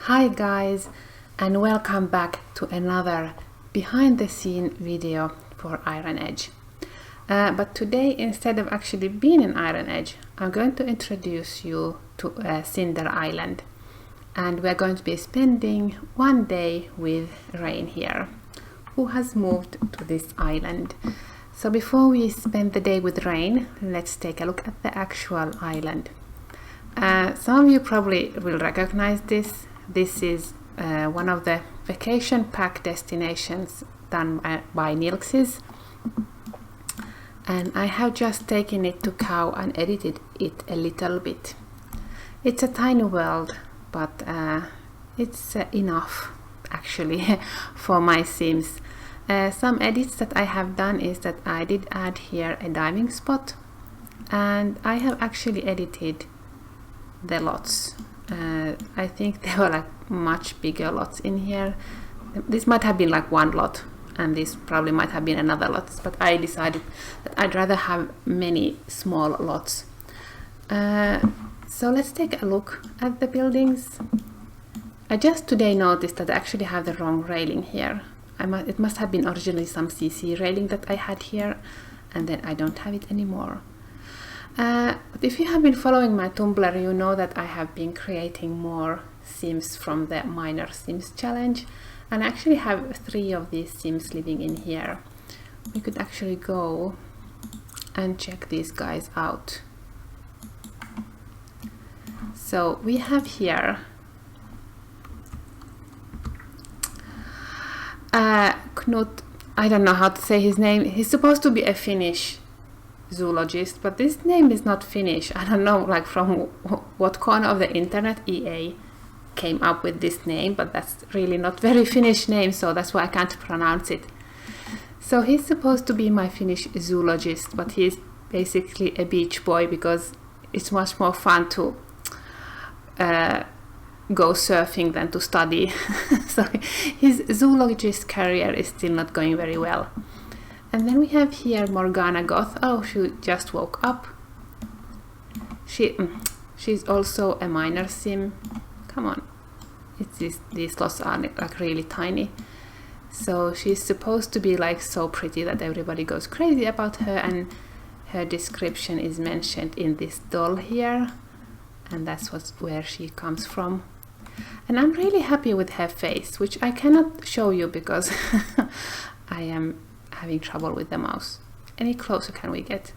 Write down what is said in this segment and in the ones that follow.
Hi guys, and welcome back to another behind the scene video for IronEdge. But today, instead of actually being in IronEdge, I'm going to introduce you to Cinder Island, and we're going to be spending one day with Rain here, who has moved to this island. So before we spend the day with Rain, let's take a look at the actual island. Some of you probably will recognize this. This is one of the vacation pack destinations done by Nilx's, and I have just taken it to Cow and edited it a little bit. It's a tiny world, but it's enough actually for my sims. Some edits that I have done is that I did add here a diving spot, and I have actually edited the lots. I think there were like much bigger lots in here. This might have been like one lot, and this probably might have been another lot, but I decided that I'd rather have many small lots. So let's take a look at the buildings. I just today noticed that I actually have the wrong railing here. It must have been originally some CC railing that I had here, and then I don't have it anymore. But if you have been following my Tumblr, you know that I have been creating more sims from the Minor Sims challenge, and I actually have 3 of these sims living in here. We could actually go and check these guys out. So we have here Knut, I don't know how to say his name. He's supposed to be a Finnish zoologist, but this name is not Finnish. I don't know like from what corner of the internet EA came up with this name, but that's really not very Finnish name, so that's why I can't pronounce it. So he's supposed to be my Finnish zoologist, but he's basically a beach boy because it's much more fun to go surfing than to study. So his zoologist career is still not going very well. And then we have here Morgana Goth. Oh, she just woke up. She's also a minor sim. Come on. These lots are like really tiny. So she's supposed to be like so pretty that everybody goes crazy about her, and her description is mentioned in this doll here. And that's where she comes from. And I'm really happy with her face, which I cannot show you because I am having trouble with the mouse. Any closer can we get?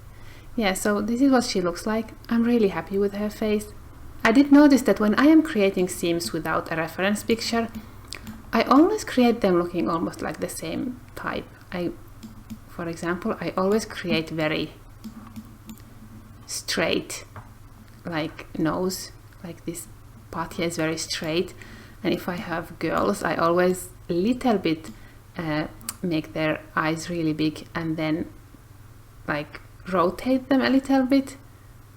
Yeah, so this is what she looks like. I'm really happy with her face. I did notice that when I am creating sims without a reference picture, I always create them looking almost like the same type. For example, I always create very straight like nose, like this part here is very straight, and if I have girls, I always a little bit make their eyes really big and then like rotate them a little bit.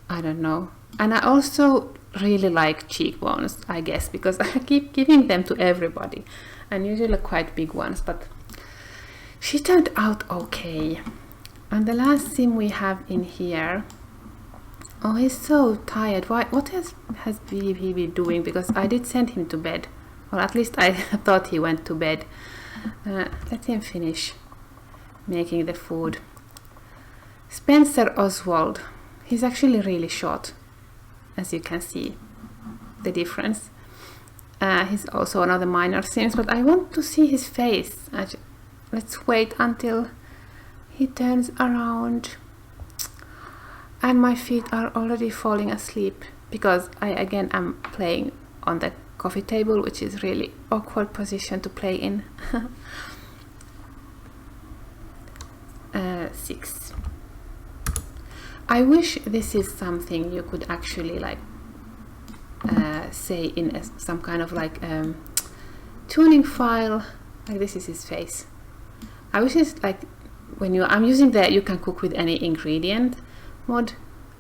I don't know. And I also really like cheekbones, I guess, because I keep giving them to everybody, and usually quite big ones, but she turned out okay. And the last sim we have in here, oh, he's so tired. What has he been doing? Because I did send him to bed, or at least I thought he went to bed. Let him finish making the food. Spencer Oswald. He's actually really short, as you can see the difference. He's also another minor sims, but I want to see his face. Let's wait until he turns around. And my feet are already falling asleep because I again am playing on the coffee table, which is really awkward position to play in. 6. I wish this is something you could actually like say in some kind of like tuning file. Like this is his face. I wish it's like when I'm using the you can cook with any ingredient mod,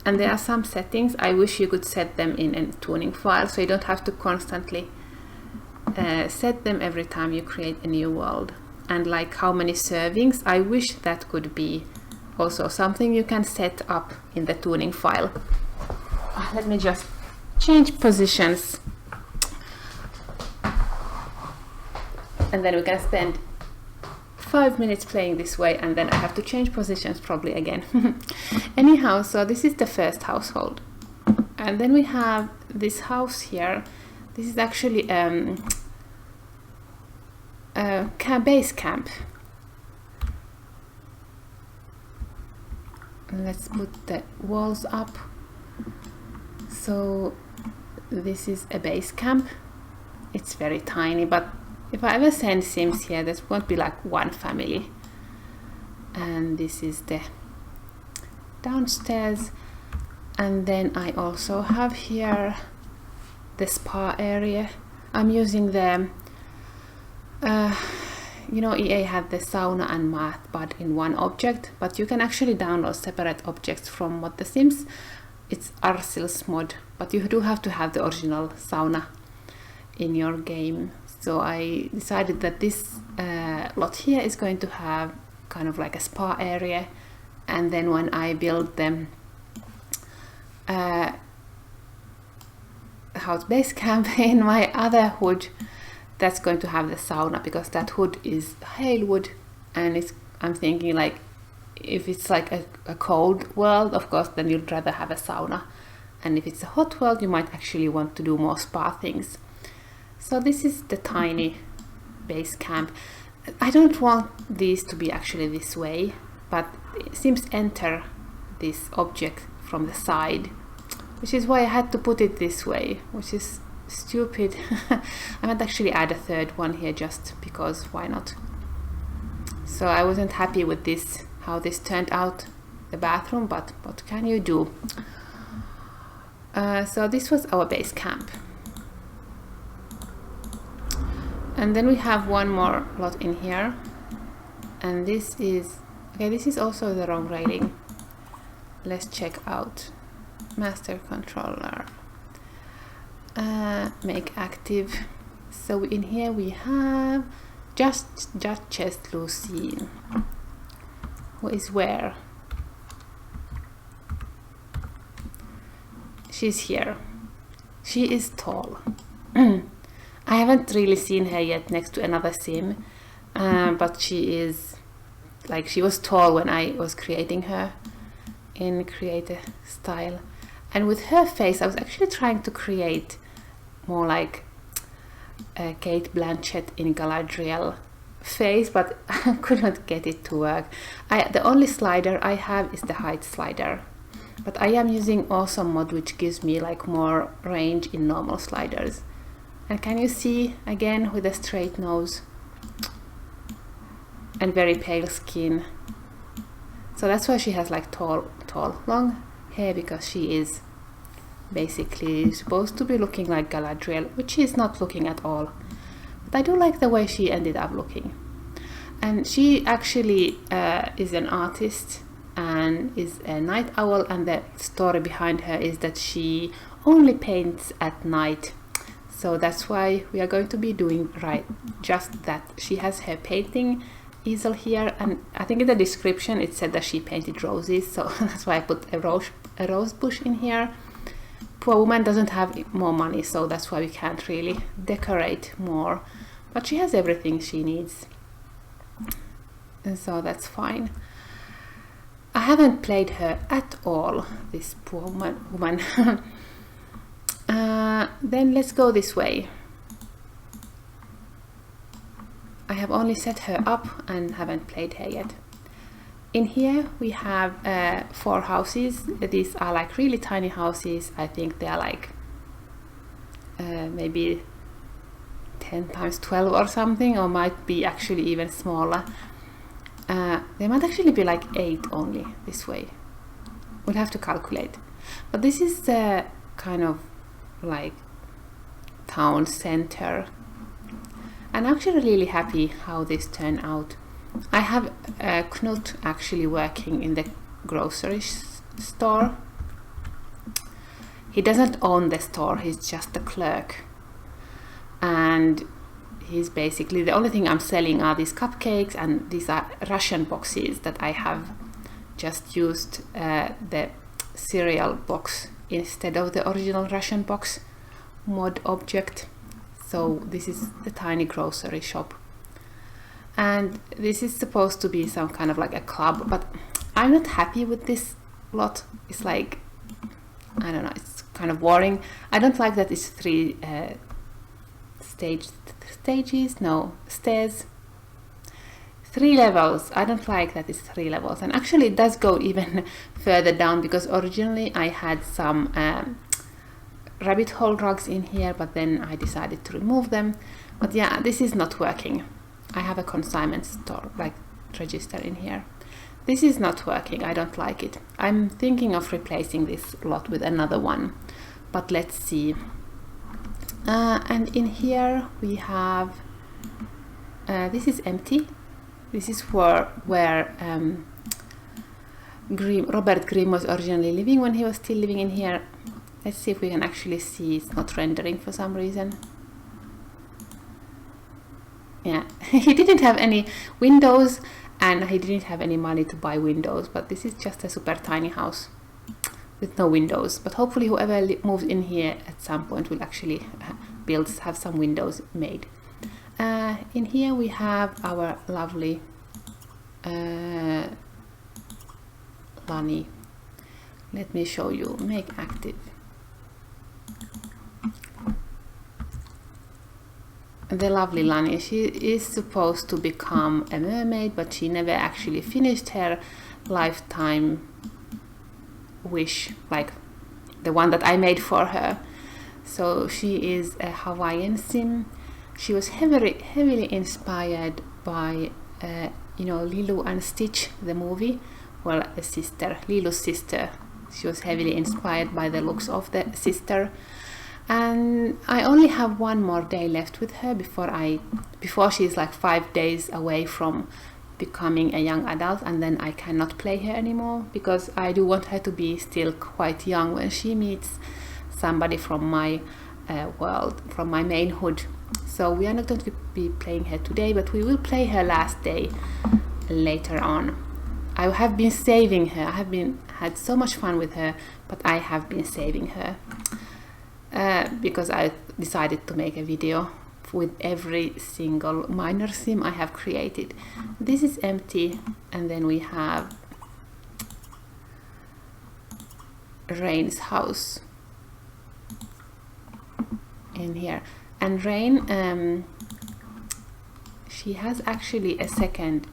and there are some settings. I wish you could set them in a tuning file so you don't have to constantly set them every time you create a new world. And like how many servings, I wish that could be also something you can set up in the tuning file. Let me just change positions. and then we can spend 5 minutes playing this way, and then I have to change positions probably again. Anyhow, so this is the first household, and then we have this house here. This is actually a base camp. Let's put the walls up. So this is a base camp. It's very tiny, but if I ever send Sims here, this won't be like one family. And this is the downstairs. And then I also have here the spa area. I'm using the, you know, EA had the sauna and bath in one object, but you can actually download separate objects from Mod The Sims. It's Arsil's mod, but you do have to have the original sauna in your game. So I decided that this lot here is going to have kind of like a spa area, and then when I build them house base camp in my other hood, that's going to have the sauna, because that hood is hail wood, and I'm thinking like if it's like a cold world, of course then you'd rather have a sauna, and if it's a hot world you might actually want to do more spa things. So this is the tiny base camp. I don't want these to be actually this way, but Sims enter this object from the side, which is why I had to put it this way, which is stupid. I might actually add a third one here just because, why not? So I wasn't happy with this, how this turned out, the bathroom, but what can you do? So this was our base camp. And then we have one more lot in here, and this is, okay, this is also the wrong railing. Let's check out master controller, make active. So in here we have just Duchess Lucine, who is where? She's here. She is tall. I haven't really seen her yet next to another Sim, but she is, like, she was tall when I was creating her in Creator Style. And with her face, I was actually trying to create more like Kate Blanchett in Galadriel face, but I couldn't get it to work. The only slider I have is the height slider, but I am using Awesome mod, which gives me like more range in normal sliders. And can you see again with a straight nose and very pale skin? So that's why she has like tall long hair, because she is basically supposed to be looking like Galadriel, which she is not looking at all. But I do like the way she ended up looking. And she actually is an artist and is a night owl, and the story behind her is that she only paints at night. So that's why we are going to be doing just that. She has her painting easel here, and I think in the description it said that she painted roses, so that's why I put a rose bush in here. Poor woman doesn't have more money, so that's why we can't really decorate more, but she has everything she needs, and so that's fine. I haven't played her at all, this poor woman. Then let's go this way. I have only set her up and haven't played her yet. In here we have 4 houses. These are like really tiny houses. I think they are like maybe 10 times 12 or something, or might be actually even smaller. They might actually be like 8 only this way. We'll have to calculate. But this is the kind of like town center, and I'm actually really happy how this turned out. I have Knut actually working in the grocery store. He doesn't own the store, he's just a clerk, and he's basically, the only thing I'm selling are these cupcakes, and these are ration boxes that I have just used the cereal box instead of the original ration box mod object. So this is the tiny grocery shop And this is supposed to be some kind of like a club, but I'm not happy with this lot. It's like, I don't know, it's kind of boring. I don't like that it's 3 stairs, 3 levels. I don't like that it's 3 levels, and actually it does go even further down, because originally I had some rabbit hole rugs in here, but then I decided to remove them. But yeah, this is not working. I have a consignment store like register in here. This is not working. I don't like it. I'm thinking of replacing this lot with another one, but let's see. And in here we have this is empty. This is where Robert Grimm was originally living when he was still living in here. Let's see if we can actually see. It's not rendering for some reason. Yeah, he didn't have any windows, and he didn't have any money to buy windows, but this is just a super tiny house with no windows. But hopefully whoever moves in here at some point will actually have some windows made. In here we have our lovely Lani. Let me show you. Make active. The lovely Lani, she is supposed to become a mermaid, but she never actually finished her lifetime wish, like the one that I made for her. So she is a Hawaiian sim. She was heavily inspired by you know, Lilo and Stitch, the movie. Well, the sister, Lilo's sister. She was heavily inspired by the looks of the sister. And I only have 1 more day left with her before she's like 5 days away from becoming a young adult, and then I cannot play her anymore, because I do want her to be still quite young when she meets somebody from my world, from my mainhood. So we are not going to be playing her today, but we will play her last day later on. I have been saving her. I have had so much fun with her, but I have been saving her. Because I decided to make a video with every single minor sim I have created. This is empty, and then we have Rain's house in here. And Rain, she has actually a second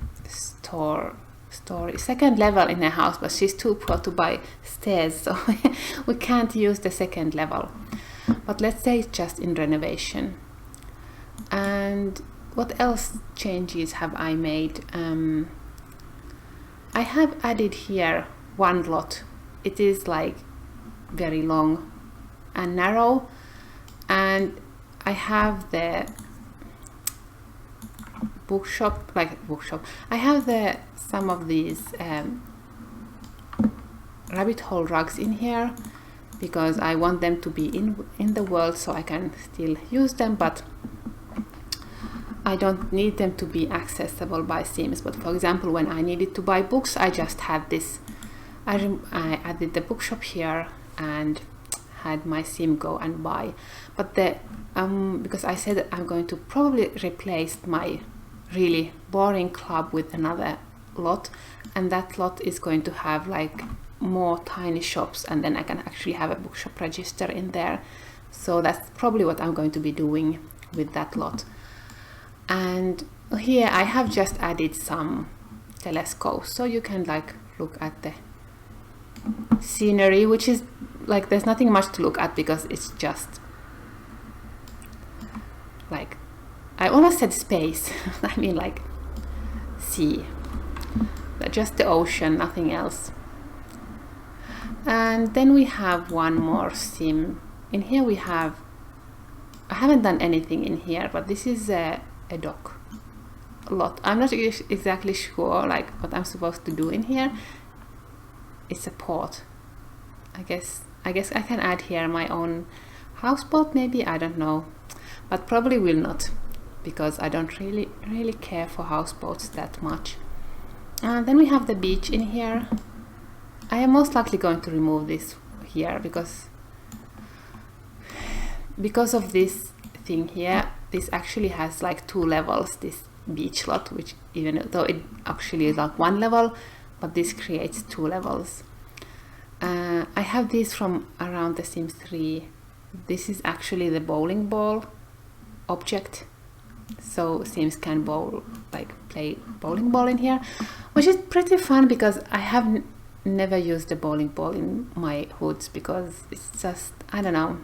second level in her house, but she's too poor to buy stairs, so we can't use the second level. But let's say it's just in renovation. And what else changes have I made? I have added here 1 lot. It is like very long and narrow, and I have the bookshop. I have some of these rabbit hole rugs in here, because I want them to be in the world so I can still use them, but I don't need them to be accessible by Sims. But for example, when I needed to buy books, I just had this. I added the bookshop here and had my Sim go and buy. But because I said that I'm going to probably replace my really boring club with another lot, and that lot is going to have like more tiny shops, and then I can actually have a bookshop register in there. So that's probably what I'm going to be doing with that lot. And here I have just added some telescopes, so you can like look at the scenery, which is like, there's nothing much to look at because it's just like, I almost said space. I mean like sea, just the ocean, nothing else. And then we have 1 more sim. In here we have, I haven't done anything in here, but this is a dock lot. I'm not exactly sure like what I'm supposed to do in here. It's a port. I guess I can add here my own houseboat, maybe, I don't know, but probably will not, because I don't really care for houseboats that much. And then we have the beach in here. I am most likely going to remove this here because of this thing here. This actually has like 2 levels, this beach lot, which even though it actually is like one level, but this creates 2 levels. I have these from around The Sims 3. This is actually the bowling ball object, so Sims can play bowling ball in here, which is pretty fun because I have never used a bowling ball in my hoods because it's just, I don't know.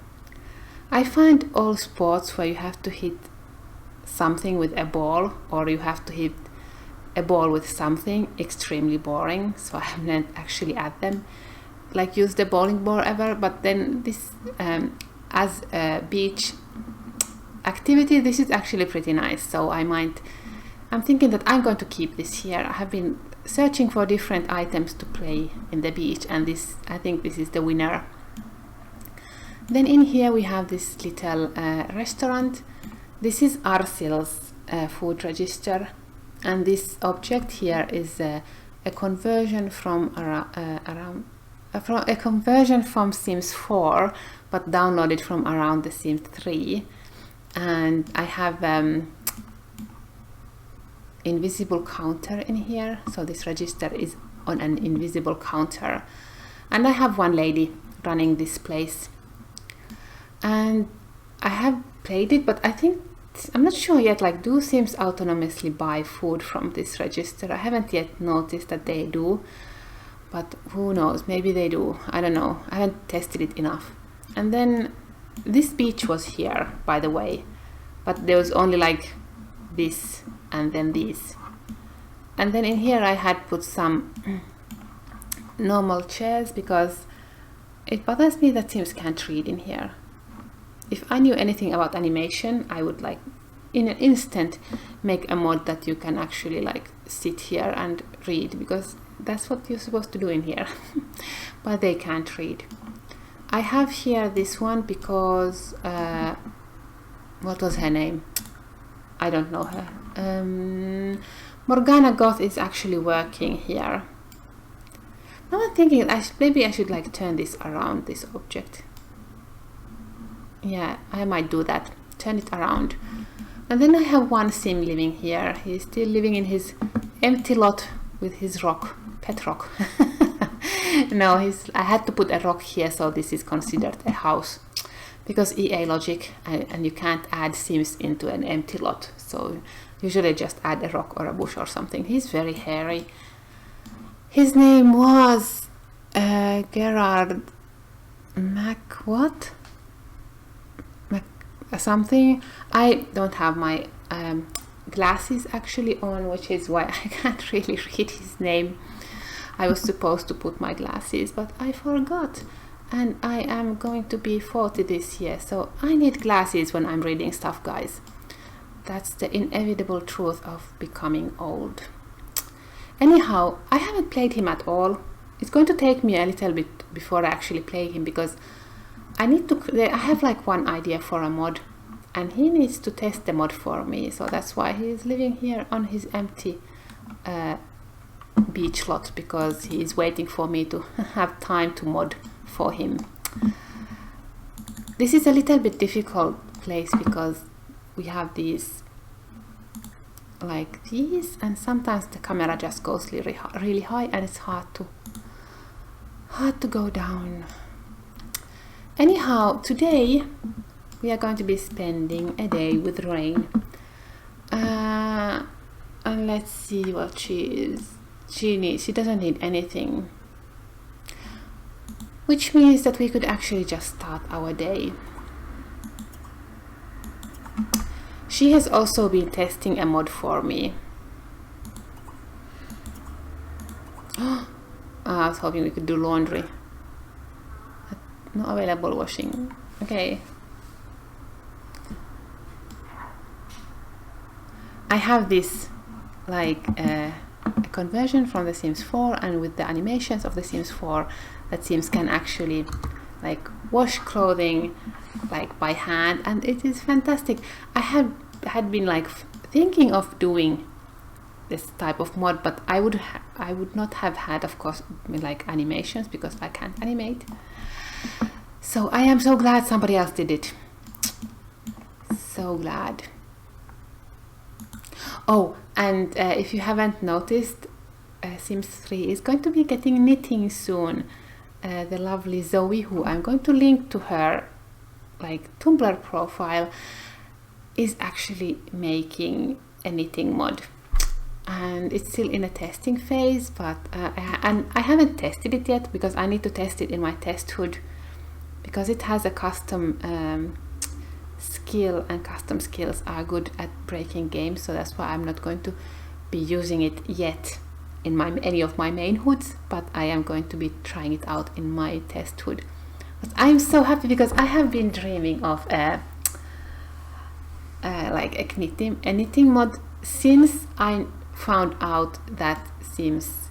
I find all sports where you have to hit something with a ball, or you have to hit a ball with something, extremely boring, so I haven't actually at them like used the bowling ball ever. But then this as a beach activity, this is actually pretty nice, so I'm thinking that I'm going to keep this here. I have been searching for different items to play in the beach, and I think this is the winner. Then in here we have this little restaurant. This is Arsil's food register, and this object here is a conversion from Sims 4, but downloaded from around The Sims 3. And I have invisible counter in here, so this register is on an invisible counter, and I have one lady running this place, and I have played it, but I'm not sure yet, like, do Sims autonomously buy food from this register? I haven't yet noticed that they do, but who knows, maybe they do, I don't know, I haven't tested it enough. And then this beach was here, by the way, but there was only like this and then these. And then in here I had put some normal chairs because it bothers me that Sims can't read in here. If I knew anything about animation, I would like in an instant make a mod that you can actually like sit here and read, because that's what you're supposed to do in here. But they can't read. I have here this one because what was her name? I don't know her. Morgana Goth is actually working here. Now I'm thinking maybe I should like turn this around, this object. Yeah, I might do that. Turn it around. And then I have one Sim living here. He's still living in his empty lot with his rock, pet rock. No, I had to put a rock here, so this is considered a house. Because EA logic, and you can't add Sims into an empty lot. So usually just add a rock or a bush or something. He's very hairy. His name was Gerard what? Something. I don't have my glasses actually on, which is why I can't really read his name. I was supposed to put my glasses, but I forgot. And I am going to be 40 this year, so I need glasses when I'm reading stuff, guys. That's the inevitable truth of becoming old. Anyhow, I haven't played him at all. It's going to take me a little bit before I actually play him, because I have like one idea for a mod, and he needs to test the mod for me, so that's why he's living here on his empty beach lot, because he is waiting for me to have time to mod for him. This is a little bit difficult place because we have these like these, and sometimes the camera just goes really high and it's hard to go down. Anyhow, today we are going to be spending a day with Rain, and let's see what she needs. She doesn't need anything, which means that we could actually just start our day. She has also been testing a mod for me. I was hoping we could do laundry. Not available washing. Okay. I have this like a conversion from The Sims 4, and with the animations of The Sims 4, that Sims can actually like wash clothing like by hand, and it is fantastic. I had been like thinking of doing this type of mod, but I would not have had, of course, like animations, because I can't animate. So I am so glad somebody else did it. So glad. Oh, and if you haven't noticed, Sims 3 is going to be getting knitting soon. The lovely Zoe, who I'm going to link to her like Tumblr profile, is actually making a knitting mod, and it's still in a testing phase, but and I haven't tested it yet because I need to test it in my test hood, because it has a custom skill, and custom skills are good at breaking games, so that's why I'm not going to be using it yet in any of my main hoods, but I am going to be trying it out in my test hood. But I'm so happy because I have been dreaming of like a knitting mod since I found out that Sims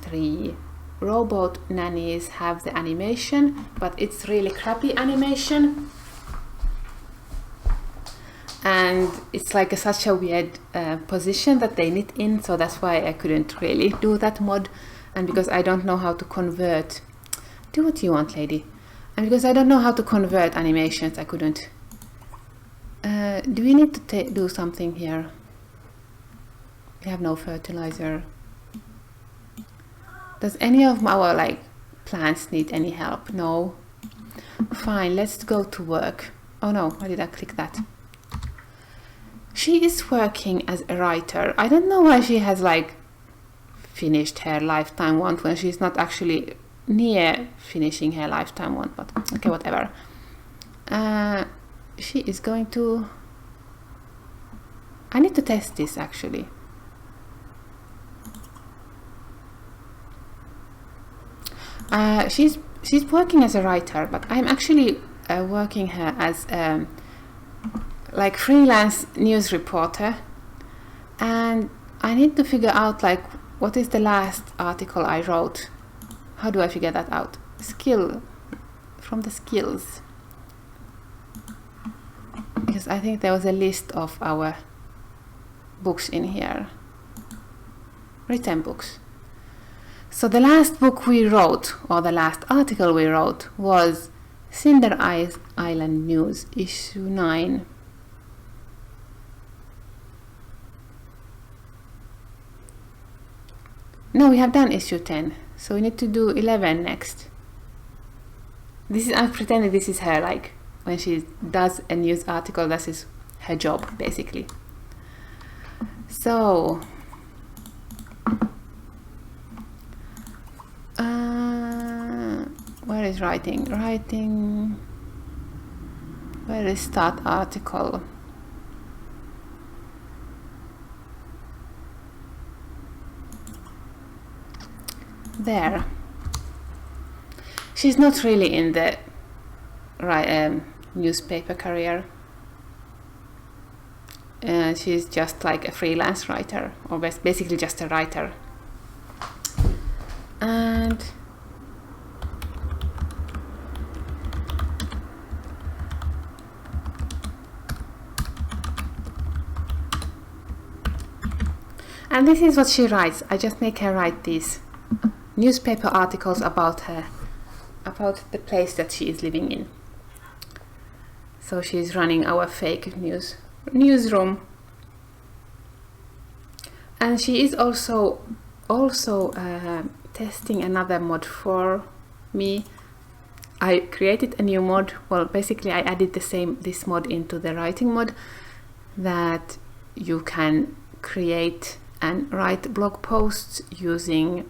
3 robot nannies have the animation, but it's really crappy animation, and it's like such a weird position that they knit in, so that's why I couldn't really do that mod. And because I don't know how to convert, do what you want, lady, and because I don't know how to convert animations, I couldn't. Do we need to do something here? We have no fertilizer. Does any of our like plants need any help? No. Fine, let's go to work. Oh no, why did I click that? She is working as a writer. I don't know why she has like finished her lifetime one when she's not actually near finishing her lifetime one, but okay, whatever. She is going to... I need to test this actually. She's working as a writer, but I'm actually working her as like freelance news reporter, and I need to figure out like what is the last article I wrote. How do I figure that out? Skill, from the skills, because I think there was a list of our books in here, written books. So the last book we wrote, or the last article we wrote, was Cinder Island News, issue 9. No, we have done issue 10, so we need to do 11 next. This is, I'm pretending this is her, like, when she does a news article, this is her job, basically. So, where is writing? Writing, where is start article? There. She's not really in the newspaper career. She's just like a freelance writer, or basically just a writer. And this is what she writes. I just make her write these newspaper articles about her, about the place that she is living in. So she's running our fake newsroom, and she is also testing another mod for me. I created a new mod. Well, basically I added this mod into the writing mod, that you can create and write blog posts using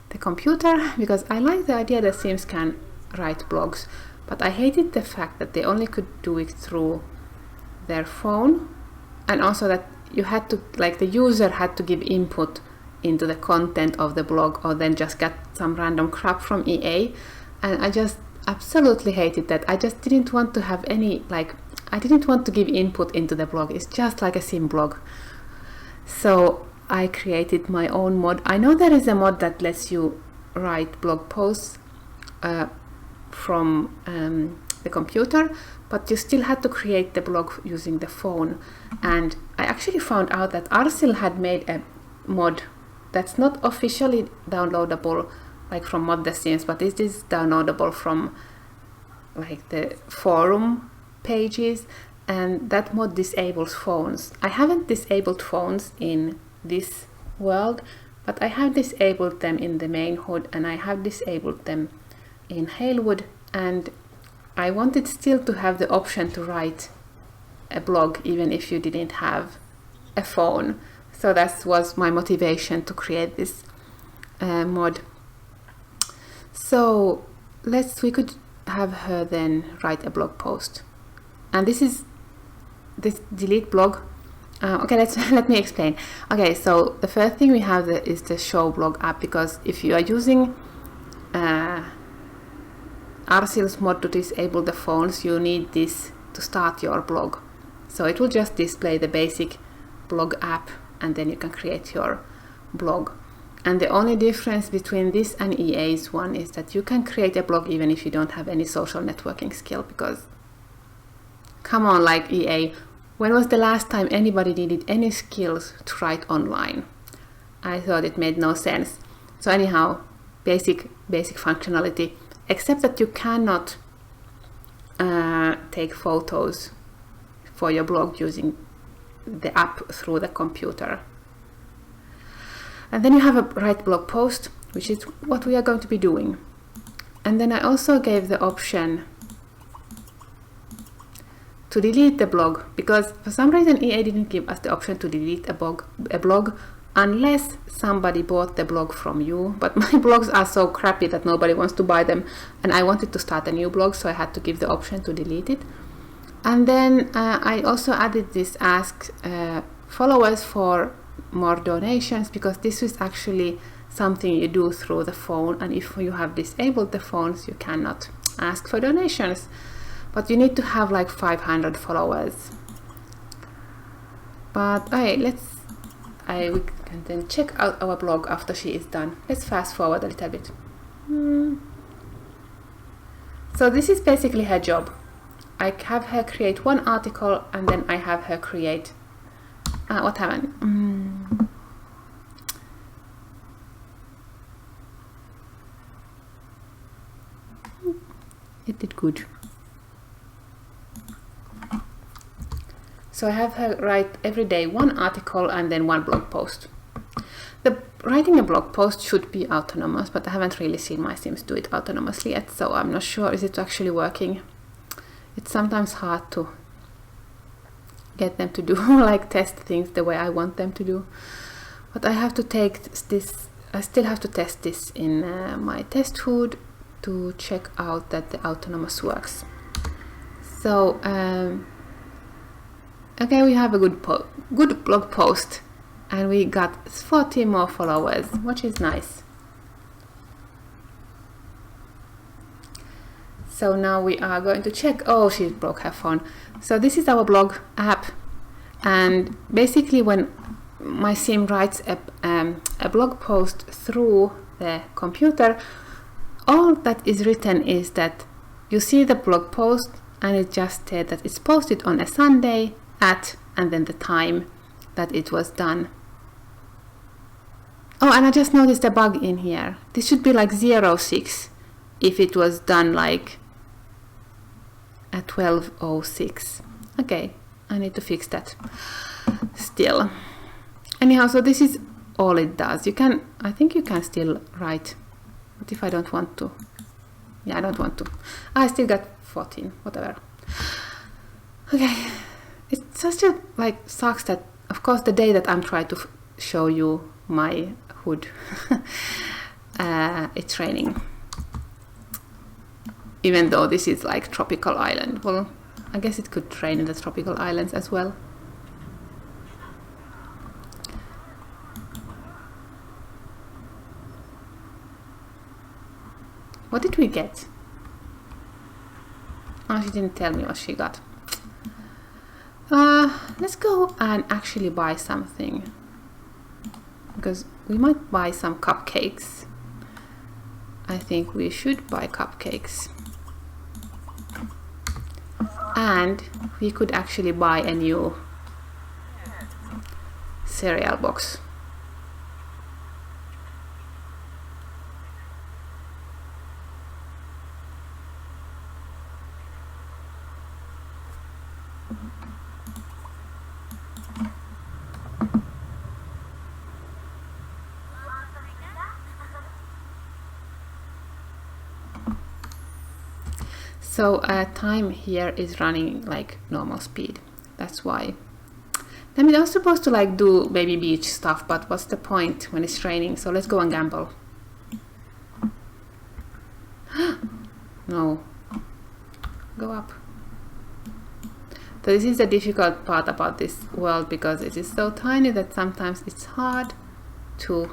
the computer, because I like the idea that Sims can write blogs, but I hated the fact that they only could do it through their phone, and also that you had to, like, the user had to give input into the content of the blog, or then just get some random crap from EA, and I just absolutely hated that. I just didn't want to have any, like, I didn't want to give input into the blog. It's just like a sim blog. So I created my own mod. I know there is a mod that lets you write blog posts from the computer, but you still had to create the blog using the phone. And I actually found out that Arsil had made a mod that's not officially downloadable, like from Mod the Sims, but it is downloadable from like the forum pages, and that mod disables phones. I haven't disabled phones in this world, but I have disabled them in the main HUD, and I have disabled them in Halewood, and I wanted still to have the option to write a blog even if you didn't have a phone. So that was my motivation to create this mod. So we could have her then write a blog post, and this is this delete blog. Okay, let me explain. Okay, so the first thing we have is the show blog app, because if you are using RSeals mod to disable the phones, you need this to start your blog. So it will just display the basic blog app, and then you can create your blog. And the only difference between this and EA's one is that you can create a blog even if you don't have any social networking skill, because come on, like EA, when was the last time anybody needed any skills to write online? I thought it made no sense. So anyhow, basic functionality, except that you cannot take photos for your blog using the app through the computer. And then you have a write blog post, which is what we are going to be doing. And then I also gave the option to delete the blog, because for some reason EA didn't give us the option to delete a blog unless somebody bought the blog from you. But my blogs are so crappy that nobody wants to buy them, and I wanted to start a new blog, so I had to give the option to delete it. And then I also added this ask followers for more donations, because this is actually something you do through the phone, and if you have disabled the phones you cannot ask for donations, but you need to have like 500 followers. But we can then check out our blog after she is done. Let's fast forward a little bit. So this is basically her job. I have her create one article, and then I have her create what happened? It did good. So I have her write every day one article and then one blog post. Writing a blog post should be autonomous, but I haven't really seen my Sims do it autonomously yet, so I'm not sure is it actually working. It's sometimes hard to get them to do like test things the way I want them to do. But I have to take this, I still have to test this in my test HUD to check out that the autonomous works. So okay, we have a good blog post, and we got 40 more followers, which is nice. So now we are going to check. Oh, she broke her phone. So this is our blog app, and basically when my Sim writes a blog post through the computer, all that is written is that you see the blog post, and it just said that it's posted on a Sunday at, and then the time that it was done. Oh, and I just noticed a bug in here. This should be like 06 if it was done like at 12:06. Okay, I need to fix that still. Anyhow, so this is all it does. I think you can still write, but if I don't want to, yeah, I don't want to. I still got 14, whatever. Okay, it just like sucks that, of course, the day that I'm trying to show you my HUD, it's raining. Even though this is like tropical island. Well, I guess it could rain in the tropical islands as well. What did we get? Oh, she didn't tell me what she got. Let's go and actually buy something, because we might buy some cupcakes. I think we should buy cupcakes. And we could actually buy a new cereal box. So time here is running like normal speed. That's why. I mean, I was supposed to like do baby beach stuff, but what's the point when it's raining? So let's go and gamble. No. Go up. So this is the difficult part about this world, because it is so tiny that sometimes it's hard to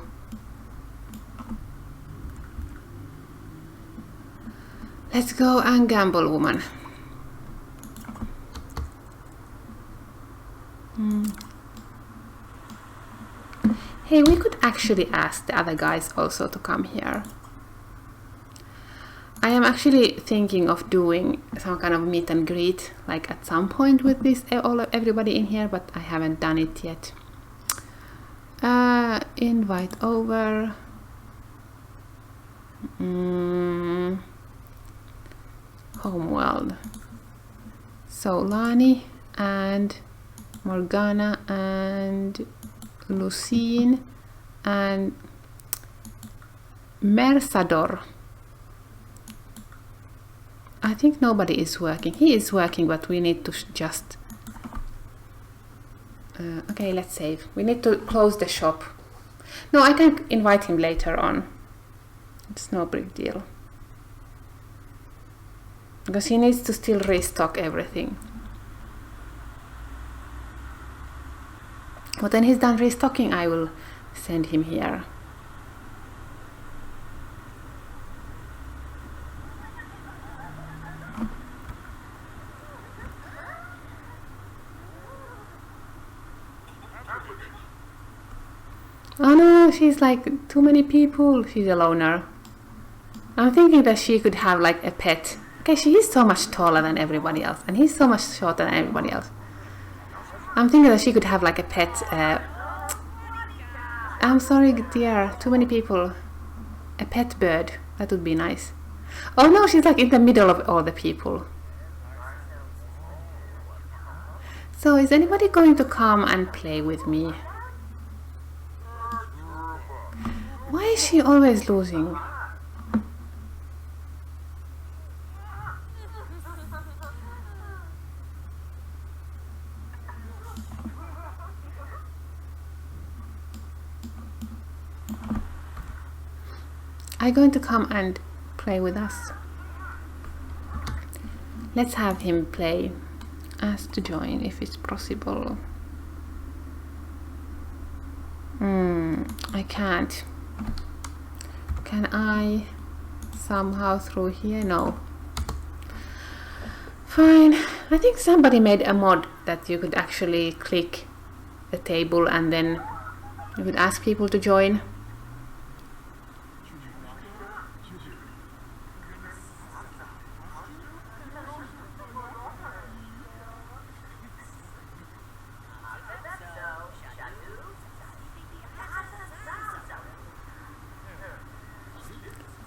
let's go and gamble, woman. Hey, we could actually ask the other guys also to come here. I am actually thinking of doing some kind of meet and greet, like at some point with this everybody in here, but I haven't done it yet. Invite over. Homeworld. So Lani and Morgana and Lucine and Mersador. I think nobody is working. He is working, but we need to just... okay, let's save. We need to close the shop. No, I can invite him later on. It's no big deal. Because he needs to still restock everything. But when he's done restocking, I will send him here. Oh no, she's like too many people. She's a loner. I'm thinking that she could have like a pet. Okay, she is so much taller than everybody else, and he's so much shorter than everybody else. I'm thinking that she could have like a pet. I'm sorry, dear, too many people. A pet bird, that would be nice. Oh no, she's like in the middle of all the people. So is anybody going to come and play with me? Why is she always losing? Are you going to come and play with us? Let's have him play. Ask to join if it's possible. I can't. Can I somehow through here? No. Fine. I think somebody made a mod that you could actually click the table and then you could ask people to join.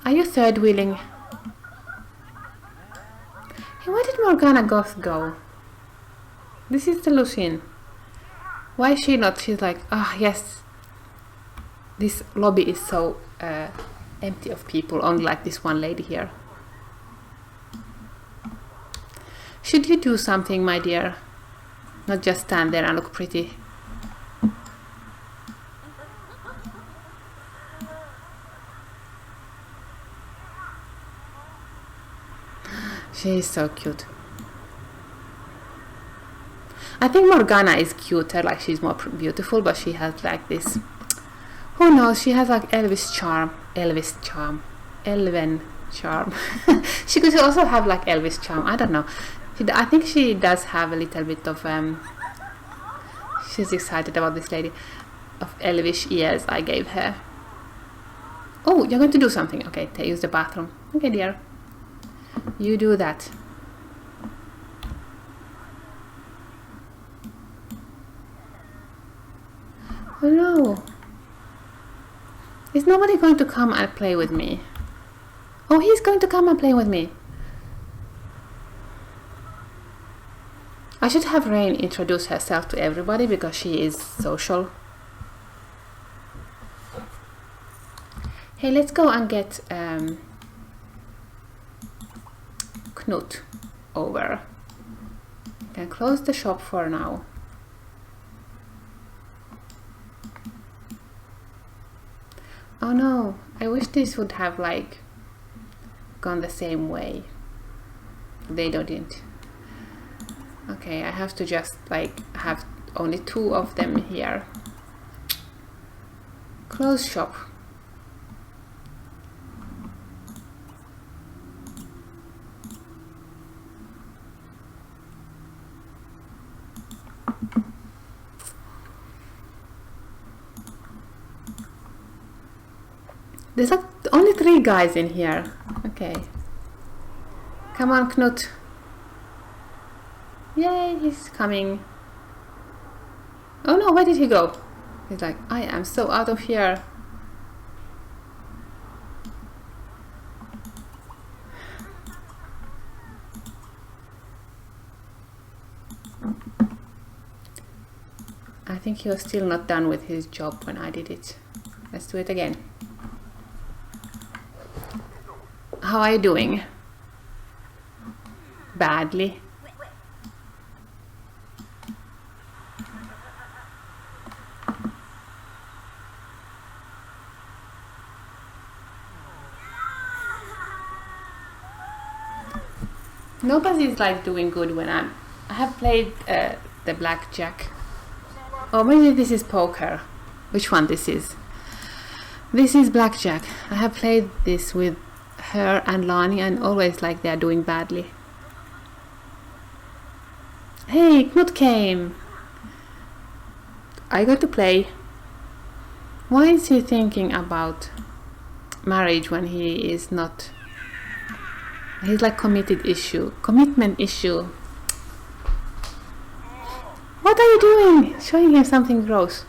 Are you third wheeling? Hey, where did Morgana Goth go? This is the Lucine. Why is she not? She's like, ah, yes. This lobby is so empty of people, only like this one lady here. Should you do something, my dear? Not just stand there and look pretty. She is so cute. I think Morgana is cuter, like she's more beautiful, but she has like this, who knows, she has like Elven charm. She could also have like Elvis charm, I don't know. I think she does have a little bit of, she's excited about this lady, of elvish ears I gave her. Oh, you're going to do something. Okay, use the bathroom. Okay, dear. You do that. Oh no. Is nobody going to come and play with me? Oh, he's going to come and play with me. I should have Rain introduce herself to everybody because she is social. Hey, let's go and get Knut. over. You can close the shop for now. Oh no, I wish this would have like gone the same way. They didn't. Okay, I have to just like have only 2 of them here. Close shop. There's like only 3 guys in here. Okay. Come on, Knut. Yay, he's coming. Oh no, where did he go? He's like, I am so out of here. I think he was still not done with his job when I did it. Let's do it again. How are you doing? Badly. Nobody's like doing good when I have played the blackjack. Or maybe this is poker. Which one this is? This is blackjack. I have played this with her and Lani and always like they are doing badly. Hey, Knut came! I got to play. Why is he thinking about marriage when he is not? He's like commitment issue. What are you doing? Showing him something gross.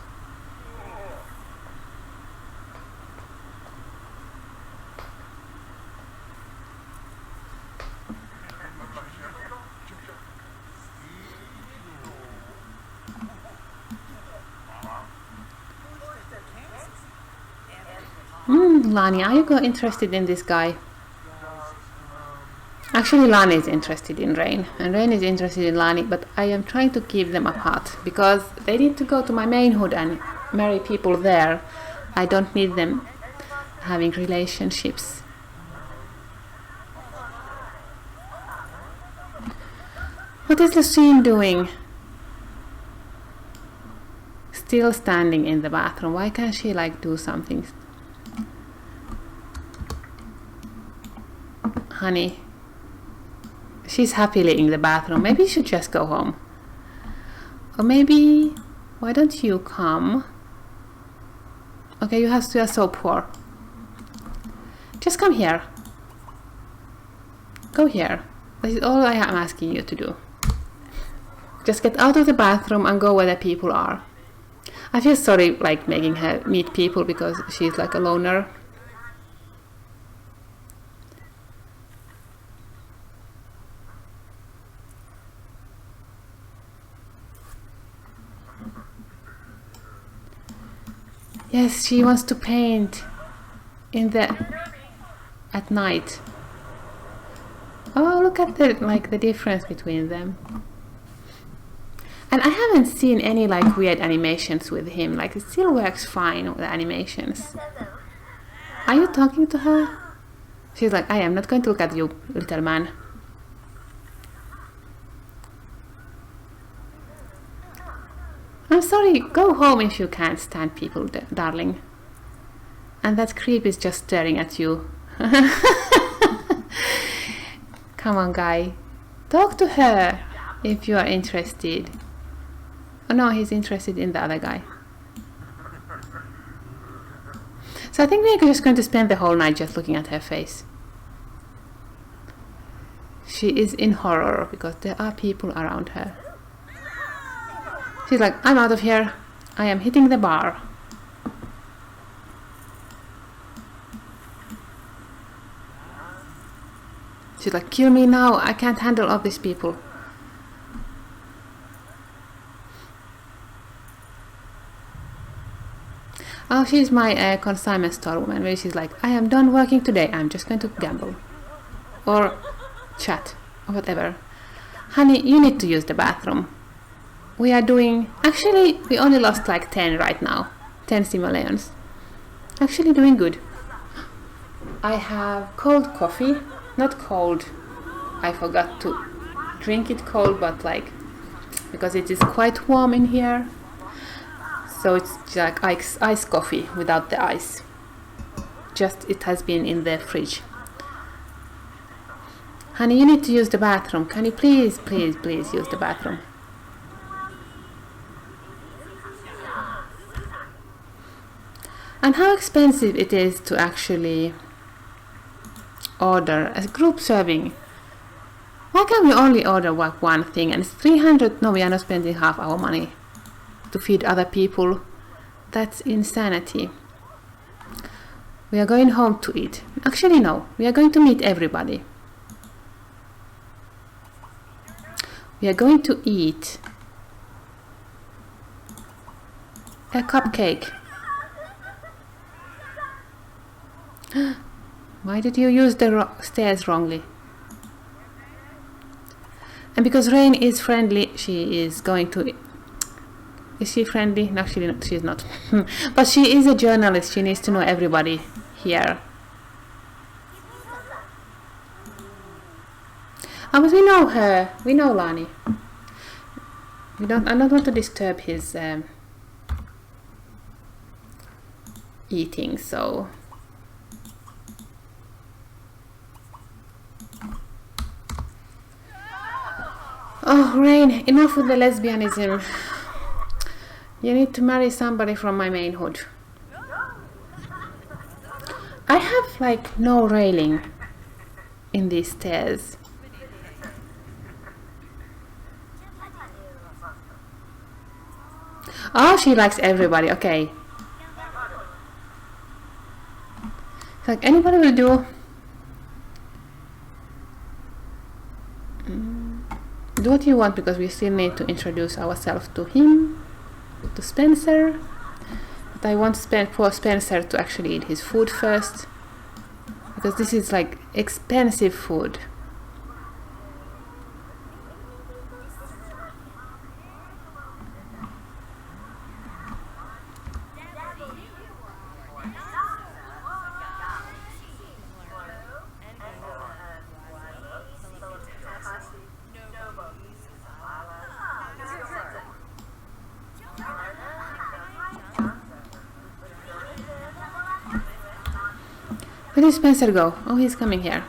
Lani, are you interested in this guy? Actually, Lani is interested in Rain, and Rain is interested in Lani, but I am trying to keep them apart, because they need to go to my main hood and marry people there. I don't need them having relationships. What is Lucine doing? Still standing in the bathroom. Why can't she like do something? Honey. She's happily in the bathroom. Maybe you should just go home. Or maybe, why don't you come? Okay, you are so poor. Just come here. Go here. This is all I am asking you to do. Just get out of the bathroom and go where the people are. I feel sorry like making her meet people because she's like a loner. Yes, she wants to paint at night. Oh, look at the difference between them. And I haven't seen any like weird animations with him. Like it still works fine with the animations. Are you talking to her? She's like, I am not going to look at you, little man. I'm sorry, go home if you can't stand people, darling. And that creep is just staring at you. Come on, guy. Talk to her if you are interested. Oh no, he's interested in the other guy. So I think we're just going to spend the whole night just looking at her face. She is in horror because there are people around her. She's like, I'm out of here. I am hitting the bar. She's like, kill me now. I can't handle all these people. Oh, she's my consignment store woman. Where she's like, I am done working today. I'm just going to gamble. Or chat. Or whatever. Honey, you need to use the bathroom. We are doing, actually we only lost like 10 right now, 10 simoleons. Actually doing good. I have cold coffee, not cold, I forgot to drink it cold, but like, because it is quite warm in here. So it's like ice coffee without the ice. Just it has been in the fridge. Honey, you need to use the bathroom. Can you please use the bathroom? And how expensive it is to actually order a group serving. Why can't we only order like one thing? And it's 300. No, we are not spending half our money to feed other people. That's insanity. We are going home to eat. Actually, no. We are going to meet everybody. We are going to eat a cupcake. Why did you use the stairs wrongly? And because Rain is friendly, she is going to... Is she friendly? No, she's not. But she is a journalist. She needs to know everybody here. Oh, but we know her. We know Lani. I don't want to disturb his eating, so... Oh, Rain, enough with the lesbianism. You need to marry somebody from my main hood. I have like no railing in these stairs. Oh, she likes everybody, okay. It's like anybody will do. Do what you want, because we still need to introduce ourselves to him, to Spencer. But I want poor Spencer to actually eat his food first, because this is like expensive food. Where did Spencer go? Oh, he's coming here.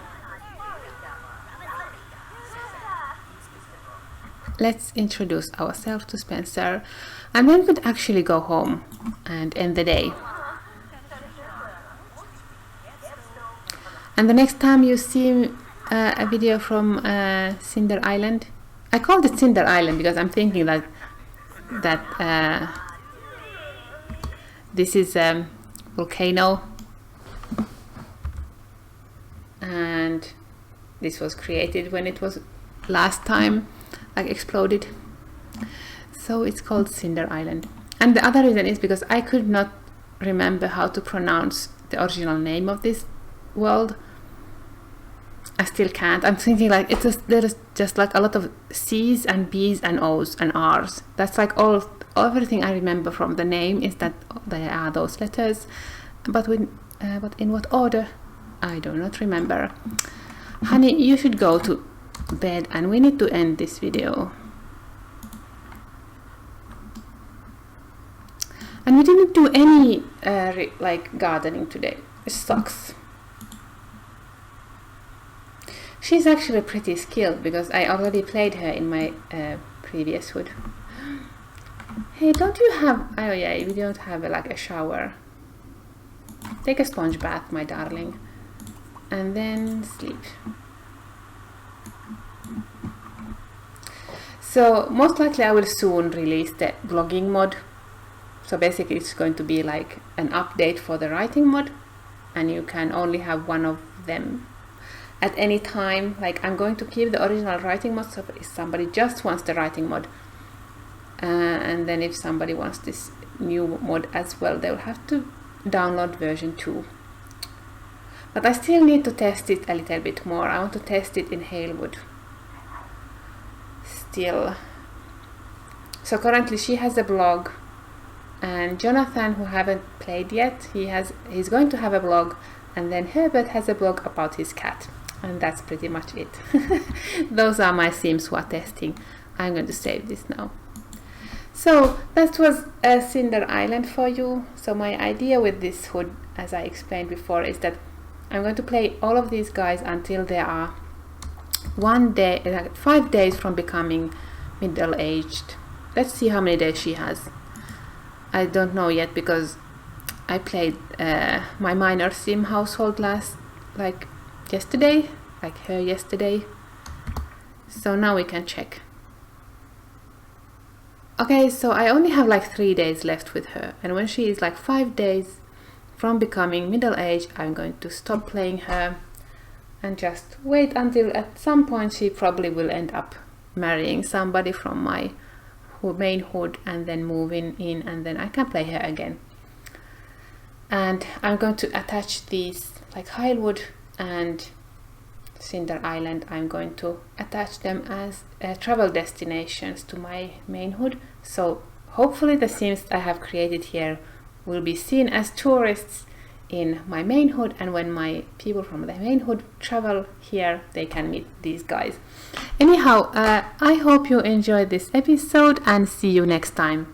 Let's introduce ourselves to Spencer, and then we'd actually go home and end the day. And the next time you see a video from Cinder Island, I called it Cinder Island because I'm thinking that this is a volcano, and this was created when it was last time like exploded, so it's called Cinder Island. And the other reason is because I could not remember how to pronounce the original name of this world. I still can't. I'm thinking like there is just like a lot of C's and B's and O's and R's. That's like everything I remember from the name is that there are those letters, but in what order I do not remember. Honey, you should go to bed and we need to end this video. And we didn't do any like gardening today. It sucks. She's actually pretty skilled because I already played her in my previous hood. Hey, don't you have... Oh yeah, we don't have like a shower. Take a sponge bath, my darling. And then sleep. So most likely I will soon release the blogging mod. So basically it's going to be like an update for the writing mod, and you can only have one of them at any time. Like I'm going to keep the original writing mod, so if somebody just wants the writing mod, and then if somebody wants this new mod as well, they'll have to download version 2. But I still need to test it a little bit more. I want to test it in Halewood. still. So currently she has a blog, and Jonathan, who haven't played yet, he's going to have a blog, and then Herbert has a blog about his cat, and that's pretty much it. Those are my Sims who are testing. I'm going to save this now. So that was Cinder Island for you. So my idea with this hood, as I explained before, is that I'm going to play all of these guys until they are 5 days from becoming middle-aged. Let's see how many days she has. I don't know yet, because I played my minor sim household yesterday, like her yesterday. So now we can check. Okay, so I only have like 3 days left with her, and when she is like 5 days from becoming middle-aged, I'm going to stop playing her and just wait until at some point she probably will end up marrying somebody from my main hood and then moving in, and then I can play her again. And I'm going to attach these, like Highwood and Cinder Island, I'm going to attach them as travel destinations to my main hood. So hopefully the Sims I have created here will be seen as tourists in my main hood, and when my people from the main hood travel here, they can meet these guys. Anyhow, I hope you enjoyed this episode, and see you next time.